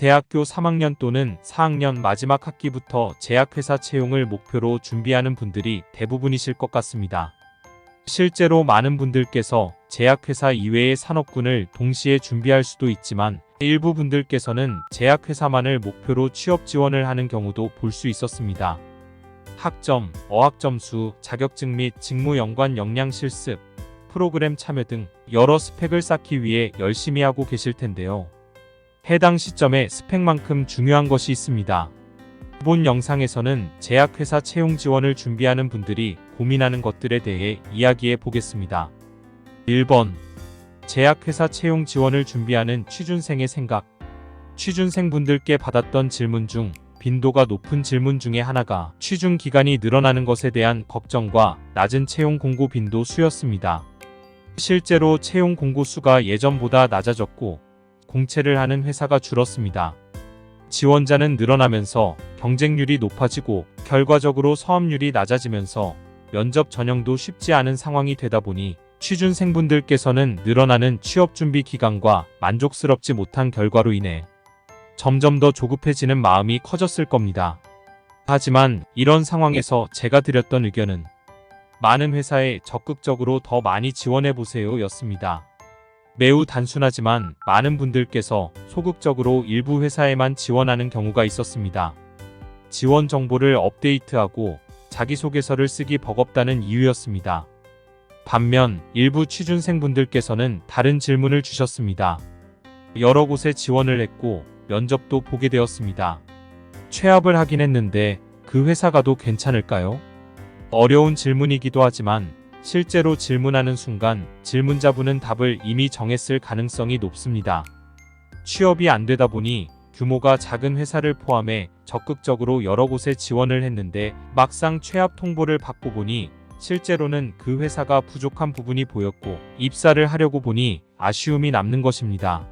대학교 3학년 또는 4학년 마지막 학기부터 제약회사 채용을 목표로 준비하는 분들이 대부분이실 것 같습니다. 실제로 많은 분들께서 제약회사 이외의 산업군을 동시에 준비할 수도 있지만 일부 분들께서는 제약회사만을 목표로 취업 지원을 하는 경우도 볼 수 있었습니다. 학점, 어학점수, 자격증 및 직무 연관 역량 실습, 프로그램 참여 등 여러 스펙을 쌓기 위해 열심히 하고 계실 텐데요. 해당 시점에 스펙만큼 중요한 것이 있습니다. 이번 영상에서는 제약회사 채용 지원을 준비하는 분들이 고민하는 것들에 대해 이야기해 보겠습니다. 1번. 제약회사 채용 지원을 준비하는 취준생의 생각. 취준생분들께 받았던 질문 중 빈도가 높은 질문 중에 하나가 취준 기간이 늘어나는 것에 대한 걱정과 낮은 채용 공고 빈도 수였습니다. 실제로 채용 공고 수가 예전보다 낮아졌고 공채를 하는 회사가 줄었습니다. 지원자는 늘어나면서 경쟁률이 높아지고 결과적으로 서합률이 낮아지면서 면접 전형도 쉽지 않은 상황이 되다 보니 취준생분들께서는 늘어나는 취업준비 기간과 만족스럽지 못한 결과로 인해 점점 더 조급해지는 마음이 커졌을 겁니다. 하지만 이런 상황에서 제가 드렸던 의견은 많은 회사에 적극적으로 더 많이 지원해보세요 였습니다. 매우 단순하지만 많은 분들께서 소극적으로 일부 회사에만 지원하는 경우가 있었습니다. 지원 정보를 업데이트하고 자기소개서를 쓰기 버겁다는 이유였습니다. 반면 일부 취준생분들께서는 다른 질문을 주셨습니다. 여러 곳에 지원을 했고 면접도 보게 되었습니다. 취업을 하긴 했는데 그 회사 가도 괜찮을까요? 어려운 질문이기도 하지만 실제로 질문하는 순간 질문자분은 답을 이미 정했을 가능성이 높습니다. 취업이 안 되다 보니 규모가 작은 회사를 포함해 적극적으로 여러 곳에 지원을 했는데 막상 취업 통보를 받고 보니 실제로는 그 회사가 부족한 부분이 보였고 입사를 하려고 보니 아쉬움이 남는 것입니다.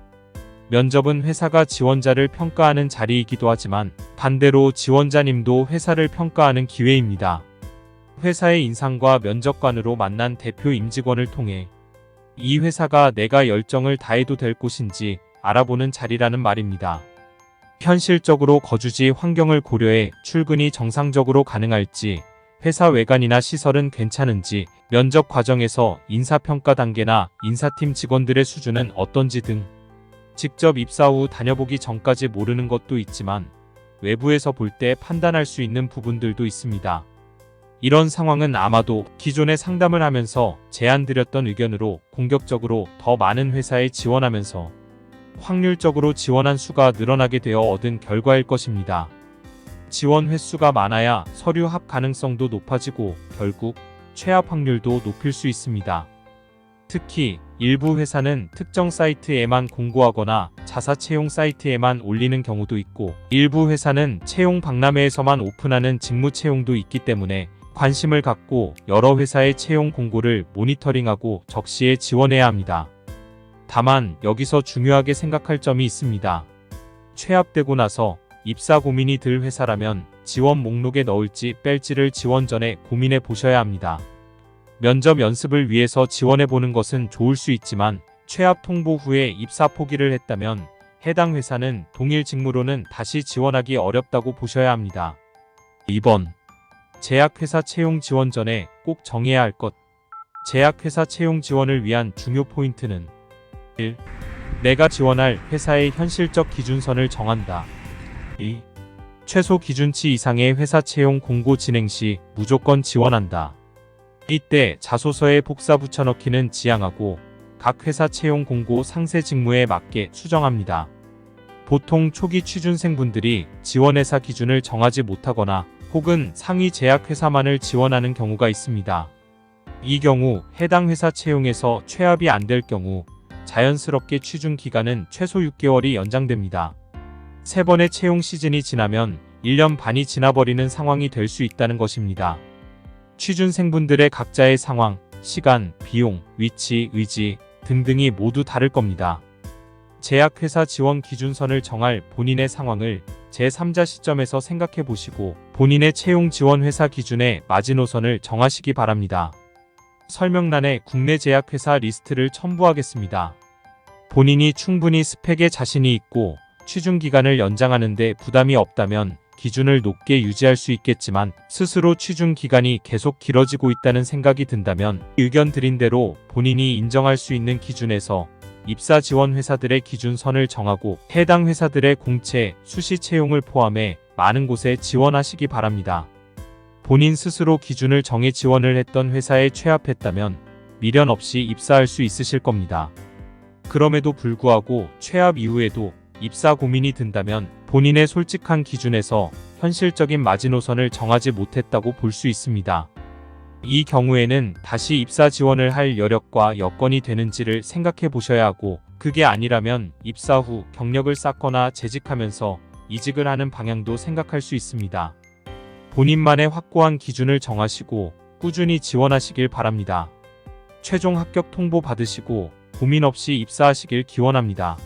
면접은 회사가 지원자를 평가하는 자리이기도 하지만 반대로 지원자님도 회사를 평가하는 기회입니다. 회사의 인상과 면접관으로 만난 대표 임직원을 통해 이 회사가 내가 열정을 다해도 될 곳인지 알아보는 자리라는 말입니다. 현실적으로 거주지 환경을 고려해 출근이 정상적으로 가능할지, 회사 외관이나 시설은 괜찮은지, 면접 과정에서 인사평가 단계나 인사팀 직원들의 수준은 어떤지 등 직접 입사 후 다녀보기 전까지 모르는 것도 있지만 외부에서 볼 때 판단할 수 있는 부분들도 있습니다. 이런 상황은 아마도 기존에 상담을 하면서 제안드렸던 의견으로 공격적으로 더 많은 회사에 지원하면서 확률적으로 지원한 수가 늘어나게 되어 얻은 결과일 것입니다. 지원 횟수가 많아야 서류 합 가능성도 높아지고 결국 취업 확률도 높일 수 있습니다. 특히 일부 회사는 특정 사이트에만 공고하거나 자사 채용 사이트에만 올리는 경우도 있고 일부 회사는 채용 박람회에서만 오픈하는 직무 채용도 있기 때문에 관심을 갖고 여러 회사의 채용 공고를 모니터링하고 적시에 지원해야 합니다. 다만 여기서 중요하게 생각할 점이 있습니다. 취업되고 나서 입사 고민이 들 회사라면 지원 목록에 넣을지 뺄지를 지원 전에 고민해 보셔야 합니다. 면접 연습을 위해서 지원해 보는 것은 좋을 수 있지만 취업 통보 후에 입사 포기를 했다면 해당 회사는 동일 직무로는 다시 지원하기 어렵다고 보셔야 합니다. 2번. 제약회사 채용 지원 전에 꼭 정해야 할 것. 제약회사 채용 지원을 위한 중요 포인트는 1. 내가 지원할 회사의 현실적 기준선을 정한다. 2. 최소 기준치 이상의 회사 채용 공고 진행 시 무조건 지원한다. 이때 자소서에 복사 붙여넣기는 지양하고 각 회사 채용 공고 상세 직무에 맞게 수정합니다. 보통 초기 취준생분들이 지원회사 기준을 정하지 못하거나 혹은 상위 제약회사만을 지원하는 경우가 있습니다. 이 경우 해당 회사 채용에서 취업이 안 될 경우 자연스럽게 취준 기간은 최소 6개월이 연장됩니다. 3번의 채용 시즌이 지나면 1년 반이 지나버리는 상황이 될 수 있다는 것입니다. 취준생분들의 각자의 상황, 시간, 비용, 위치, 의지 등등이 모두 다를 겁니다. 제약회사 지원 기준선을 정할 본인의 상황을 제3자 시점에서 생각해 보시고 본인의 채용 지원 회사 기준의 마지노선을 정하시기 바랍니다. 설명란에 국내 제약회사 리스트를 첨부하겠습니다. 본인이 충분히 스펙에 자신이 있고 취준 기간을 연장하는 데 부담이 없다면 기준을 높게 유지할 수 있겠지만 스스로 취준 기간이 계속 길어지고 있다는 생각이 든다면 의견 드린 대로 본인이 인정할 수 있는 기준에서 입사 지원 회사들의 기준선을 정하고 해당 회사들의 공채, 수시 채용을 포함해 많은 곳에 지원하시기 바랍니다. 본인 스스로 기준을 정해 지원을 했던 회사에 취합했다면 미련 없이 입사할 수 있으실 겁니다. 그럼에도 불구하고 취합 이후에도 입사 고민이 든다면 본인의 솔직한 기준에서 현실적인 마지노선을 정하지 못했다고 볼 수 있습니다. 이 경우에는 다시 입사 지원을 할 여력과 여건이 되는지를 생각해 보셔야 하고, 그게 아니라면 입사 후 경력을 쌓거나 재직하면서 이직을 하는 방향도 생각할 수 있습니다. 본인만의 확고한 기준을 정하시고 꾸준히 지원하시길 바랍니다. 최종 합격 통보 받으시고 고민 없이 입사하시길 기원합니다.